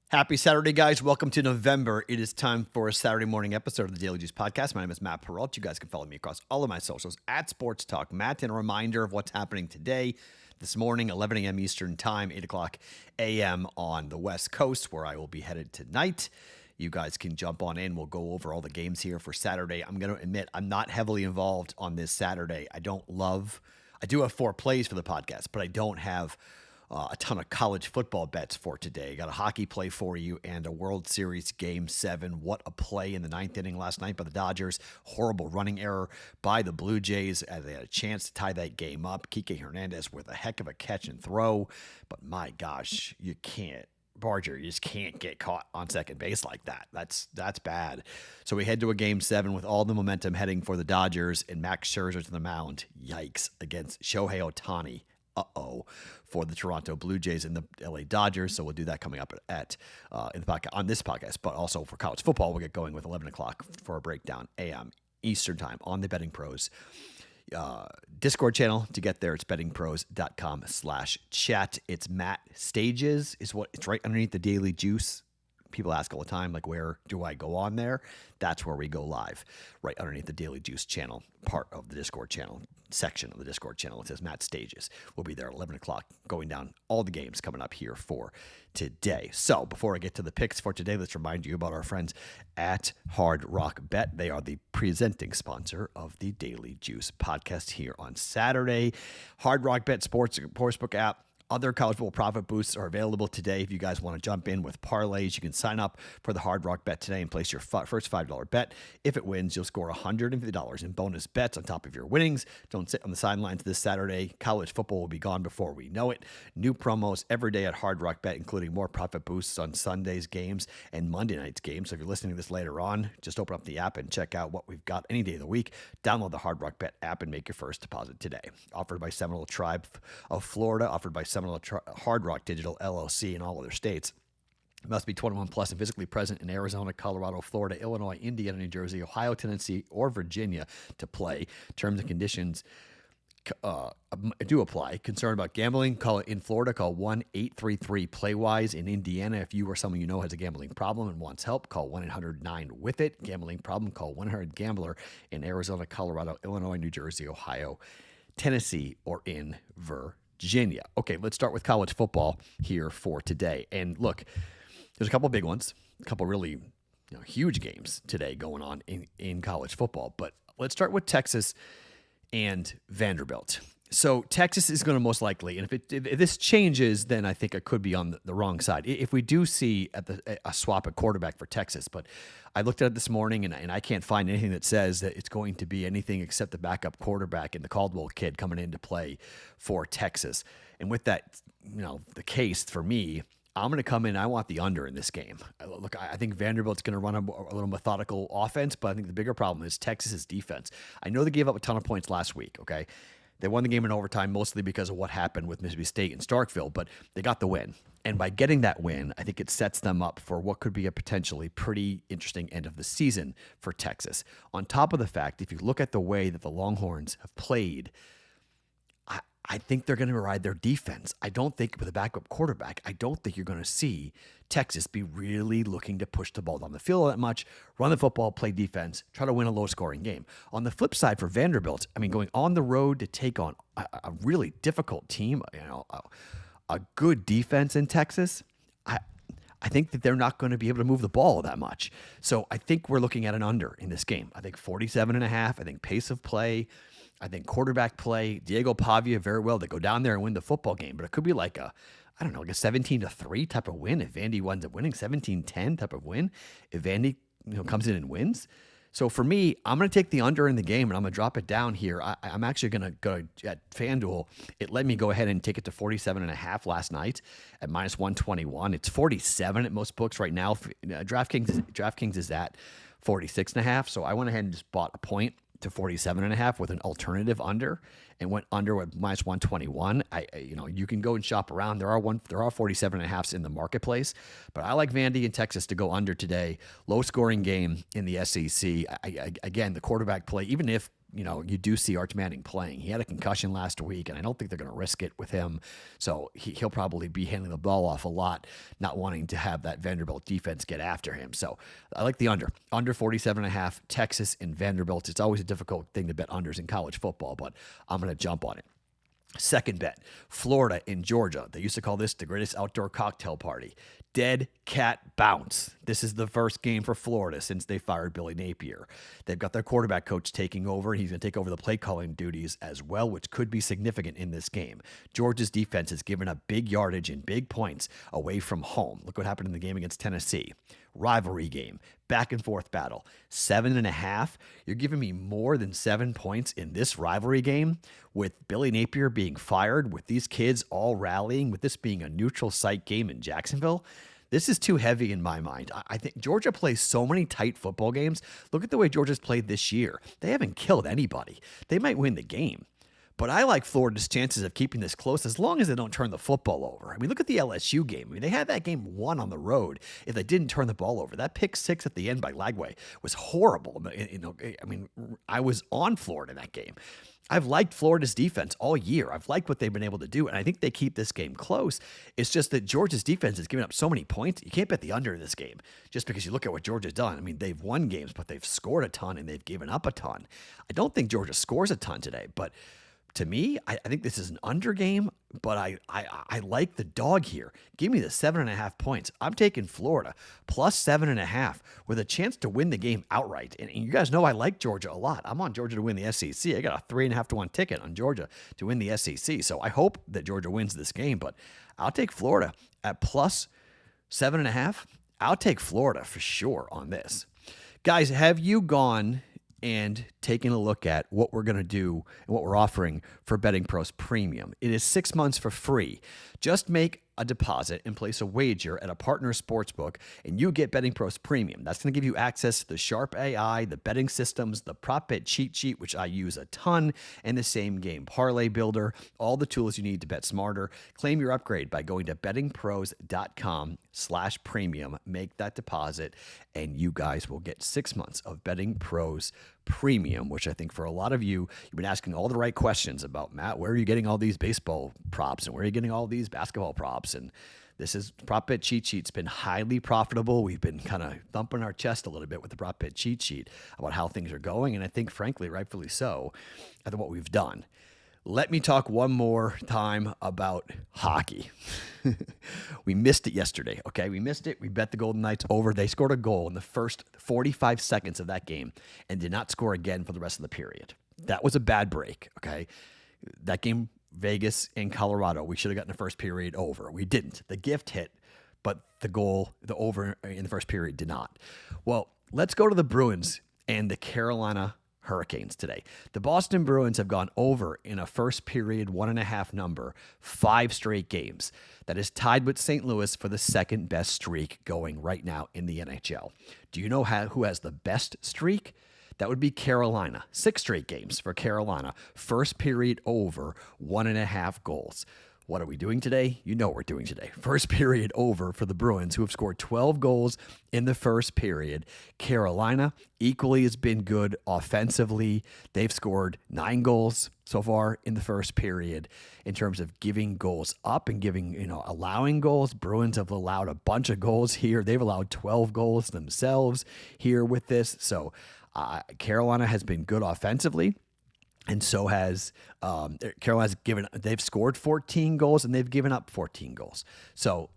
Happy Saturday, guys. Welcome to November. It is time for a Saturday morning episode of the Daily Juice Podcast. My name is Matt Perrault. You guys can follow me across all of my socials at Sports Talk Matt. And a reminder of what's happening today, this morning, 11 a.m. Eastern Time, 8 o'clock a.m. on the West Coast, where I will be headed tonight. You guys can jump on in. We'll go over all the games here for Saturday. I'm going to admit I'm not heavily involved on this Saturday. I do have 4 plays for the podcast, but I don't have a ton of college football bets for today. I got a hockey play for you and a World Series Game 7. What a play in the 9th inning last night by the Dodgers. Horrible running error by the Blue Jays as they had a chance to tie that game up. Kike Hernandez with a heck of a catch and throw. But my gosh, you just can't get caught on second base like that. That's bad. So we head to a Game 7 with all the momentum heading for the Dodgers and Max Scherzer to the mound. Yikes. Against Shohei Ohtani. For the Toronto Blue Jays and the LA Dodgers. So we'll do that coming up on this podcast, but also for college football, we'll get going with 11 o'clock for a breakdown a.m. Eastern Time on the BettingPros Discord channel. To get there, it's bettingpros.com/chat. It's Matt Stages it's right underneath the Daily Juice. People ask all the time, like, where do I go on there? That's where we go live, right underneath the Daily Juice channel, part of the Discord channel, section of the Discord channel. It says Matt Stages. We'll be there at 11 o'clock, going down all the games coming up here for today. So before I get to the picks for today, let's remind you about our friends at Hard Rock Bet. They are the presenting sponsor of the Daily Juice podcast here on Saturday. Hard Rock Bet Sportsbook app. Other college football profit boosts are available today. If you guys want to jump in with parlays, you can sign up for the Hard Rock Bet today and place your first $5 bet. If it wins, you'll score $150 in bonus bets on top of your winnings. Don't sit on the sidelines this Saturday. College football will be gone before we know it. New promos every day at Hard Rock Bet, including more profit boosts on Sunday's games and Monday night's games. So if you're listening to this later on, just open up the app and check out what we've got any day of the week. Download the Hard Rock Bet app and make your first deposit today. Offered by Seminole Tribe of Florida, offered by Seminole Hard Rock Digital LLC in all other states. Must be 21 plus and physically present in Arizona, Colorado, Florida, Illinois, Indiana, New Jersey, Ohio, Tennessee, or Virginia to play. Terms and conditions do apply. Concerned about gambling? Call it in Florida. Call 1-833-PLAY-WISE. In Indiana, if you or someone you know has a gambling problem and wants help, call 1-800-9-WITH-IT. Gambling problem? Call 1-800-GAMBLER. In Arizona, Colorado, Illinois, New Jersey, Ohio, Tennessee, or in Virginia. Okay, let's start with college football here for today. And look, there's a couple big ones, a couple really huge games today going on in college football. But let's start with Texas and Vanderbilt. So Texas is going to most likely, and if this changes, then I think it could be on the wrong side. If we do see a swap at quarterback for Texas, but I looked at it this morning and I can't find anything that says that it's going to be anything except the backup quarterback and the Caldwell kid coming into play for Texas. And with that, the case for me, I'm going to come in. I want the under in this game. Look, I think Vanderbilt's going to run a little methodical offense, but I think the bigger problem is Texas's defense. I know they gave up a ton of points last week, okay? They won the game in overtime mostly because of what happened with Mississippi State and Starkville, but they got the win. And by getting that win, I think it sets them up for what could be a potentially pretty interesting end of the season for Texas. On top of the fact, if you look at the way that the Longhorns have played, I think they're going to ride their defense. I don't think with a backup quarterback, I don't think you're going to see Texas be really looking to push the ball down the field that much, run the football, play defense, try to win a low-scoring game. On the flip side for Vanderbilt, going on the road to take on a really difficult team, a good defense in Texas, I think that they're not going to be able to move the ball that much. So I think we're looking at an under in this game. I think 47.5. I think pace of play. I think quarterback play. Diego Pavia, very well. They go down there and win the football game. But it could be like a 17-3 type of win if Vandy winds up winning, 17-10 type of win if Vandy comes in and wins. So for me, I'm going to take the under in the game, and I'm going to drop it down here. I'm actually going to go at FanDuel. It let me go ahead and take it to 47.5 last night at minus 121. It's 47 at most books right now. DraftKings is at 46.5. So I went ahead and just bought a point to 47.5 with an alternative under and went under with minus 121. You can go and shop around. There are 47.5s in the marketplace, but I like Vandy and Texas to go under today. Low scoring game in the SEC. Again, the quarterback play, even if you do see Arch Manning playing. He had a concussion last week, and I don't think they're going to risk it with him. So he'll probably be handing the ball off a lot, not wanting to have that Vanderbilt defense get after him. So I like the under 47.5, Texas and Vanderbilt. It's always a difficult thing to bet unders in college football, but I'm going to jump on it. Second bet, Florida and Georgia. They used to call this the greatest outdoor cocktail party. Dead cat bounce. This is the first game for Florida since they fired Billy Napier. They've got their quarterback coach taking over, and he's going to take over the play calling duties as well, which could be significant in this game. Georgia's defense has given up big yardage and big points away from home. Look what happened in the game against Tennessee. Rivalry game, back and forth battle, 7.5. You're giving me more than 7 points in this rivalry game with Billy Napier being fired, with these kids all rallying, with this being a neutral site game in Jacksonville. This is too heavy in my mind. I think Georgia plays so many tight football games. Look at the way Georgia's played this year. They haven't killed anybody. They might win the game. But I like Florida's chances of keeping this close as long as they don't turn the football over. I mean, look at the LSU game. I mean, they had that game won on the road if they didn't turn the ball over. That pick six at the end by Lagway was horrible. I was on Florida in that game. I've liked Florida's defense all year. I've liked what they've been able to do, and I think they keep this game close. It's just that Georgia's defense has given up so many points. You can't bet the under in this game just because you look at what Georgia's done. I mean, they've won games, but they've scored a ton, and they've given up a ton. I don't think Georgia scores a ton today, but to me, I think this is an under game, but I like the dog here. Give me the 7.5 points. I'm taking Florida plus 7.5 with a chance to win the game outright. And you guys know I like Georgia a lot. I'm on Georgia to win the SEC. I got a 3.5 to 1 ticket on Georgia to win the SEC. So I hope that Georgia wins this game, but I'll take Florida at plus 7.5. I'll take Florida for sure on this. Guys, have you gone and taking a look at what we're going to do and what we're offering for BettingPros Premium? It is 6 months for free. Just make a deposit and place a wager at a partner sportsbook, and you get BettingPros Premium. That's going to give you access to the Sharp AI, the betting systems, the prop bet cheat sheet, which I use a ton, and the same game parlay builder, all the tools you need to bet smarter. Claim your upgrade by going to bettingpros.com/premium. Make that deposit, and you guys will get 6 months of BettingPros Premium, which I think for a lot of you, you've been asking all the right questions about, Matt, where are you getting all these baseball props and where are you getting all these basketball props? And this is prop bet cheat sheet's been highly profitable. We've been kind of thumping our chest a little bit with the prop bet cheat sheet about how things are going. And I think, frankly, rightfully so, at what we've done. Let me talk one more time about hockey. We missed it yesterday, okay? We missed it. We bet the Golden Knights over. They scored a goal in the first 45 seconds of that game and did not score again for the rest of the period. That was a bad break, okay? That game, Vegas and Colorado, we should have gotten the first period over. We didn't. The gift hit, but the goal, the over in the first period did not. Well, let's go to the Bruins and the Carolina Hurricanes today. The Boston Bruins have gone over in a first period 1.5 number 5 straight games. That is tied with St. Louis for the second best streak going right now in the NHL. Do you know who has the best streak? That would be Carolina. 6 straight games for Carolina. First period over 1.5 goals. What are we doing today? You know what we're doing today. First period over for the Bruins, who have scored 12 goals in the first period. Carolina equally has been good offensively. They've scored 9 goals so far in the first period. In terms of giving goals up and allowing goals, Bruins have allowed a bunch of goals here. They've allowed 12 goals themselves here with this. So Carolina has been good offensively. And so has Carolina's they've scored 14 goals and they've given up 14 goals. So,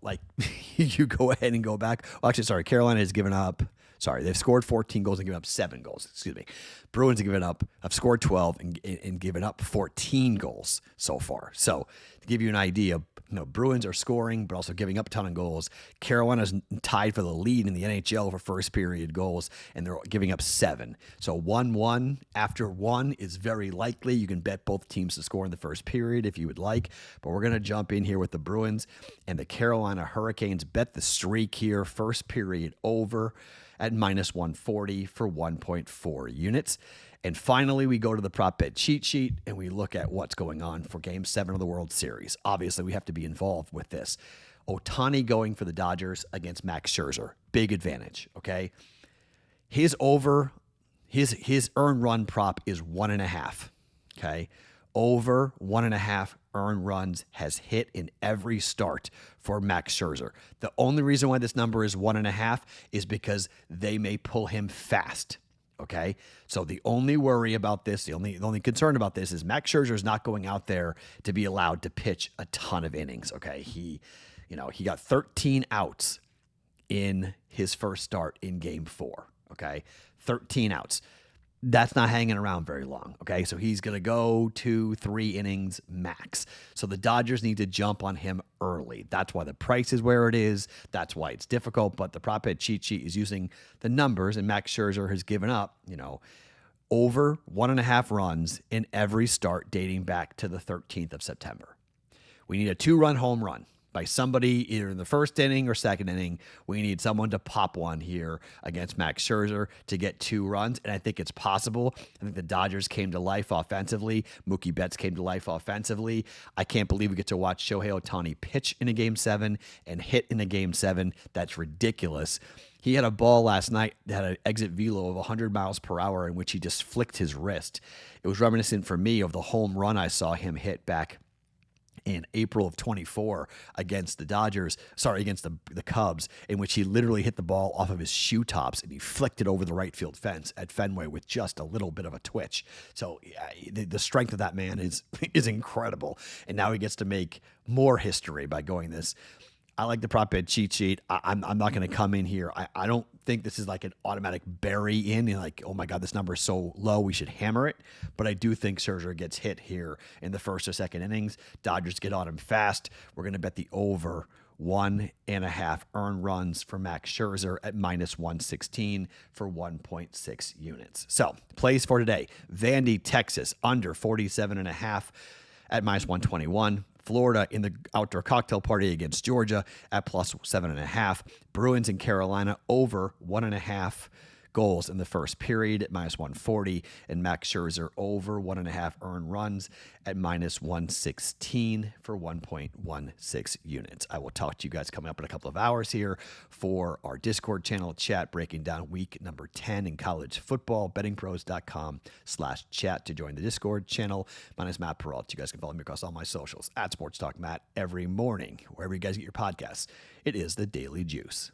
you go ahead and go back. Well, actually, sorry, Carolina has given up. Sorry, they've scored 14 goals and given up 7 goals. Excuse me. Bruins have scored 12 and given up 14 goals so far. So, to give you an idea, Bruins are scoring, but also giving up a ton of goals. Carolina's tied for the lead in the NHL for first period goals, and they're giving up 7. So 1-1 after 1 is very likely. You can bet both teams to score in the first period if you would like, but we're going to jump in here with the Bruins and the Carolina Hurricanes. Bet the streak here, first period over at -140 for 1.4 units. And finally, we go to the prop bet cheat sheet and we look at what's going on for Game 7 of the World Series. Obviously, we have to be involved with this. Ohtani going for the Dodgers against Max Scherzer. Big advantage, okay? His over His earned run prop is 1.5. Okay. Over 1.5 earned runs has hit in every start for Max Scherzer. The only reason why this number is 1.5 is because they may pull him fast. Okay. So the only worry about this, the only concern about this is Max Scherzer is not going out there to be allowed to pitch a ton of innings. Okay. He got 13 outs in his first start in game 4. Okay. 13 outs. That's not hanging around very long. Okay. So he's going to go 2-3 innings max. So the Dodgers need to jump on him early. That's why the price is where it is. That's why it's difficult. But the prop bet cheat sheet is using the numbers, and Max Scherzer has given up, over 1.5 runs in every start dating back to the 13th of September. We need a 2-run home run by somebody either in the first inning or second inning. We need someone to pop one here against Max Scherzer to get 2 runs, and I think it's possible. I think the Dodgers came to life offensively. Mookie Betts came to life offensively. I can't believe we get to watch Shohei Ohtani pitch in a Game 7 and hit in a Game 7. That's ridiculous. He had a ball last night that had an exit velo of 100 miles per hour in which he just flicked his wrist. It was reminiscent for me of the home run I saw him hit back in April of 24 against the Cubs, in which he literally hit the ball off of his shoe tops and he flicked it over the right field fence at Fenway with just a little bit of a twitch. So the strength of that man is incredible. And now he gets to make more history by going this. I like the prop bet cheat sheet. I'm not going to come in here. I don't think this is like an automatic bury in, like, oh my God, this number is so low, we should hammer it. But I do think Scherzer gets hit here in the first or second innings. Dodgers get on him fast. We're going to bet the over 1.5 earned runs for Max Scherzer at -116 for 1.6 units. So plays for today: Vandy, Texas, under 47.5 at -121. Florida in the outdoor cocktail party against Georgia at +7.5. Bruins in Carolina over 1.5 goals in the first period at -140. And Max Scherzer over 1.5 earned runs at -116 for 1.16 units. I will talk to you guys coming up in a couple of hours here for our Discord channel chat, breaking down week number 10 in college football. BettingPros.com/chat to join the Discord channel. My name is Matt Perrault. You guys can follow me across all my socials at Sports Talk Matt every morning, wherever you guys get your podcasts. It is the Daily Juice.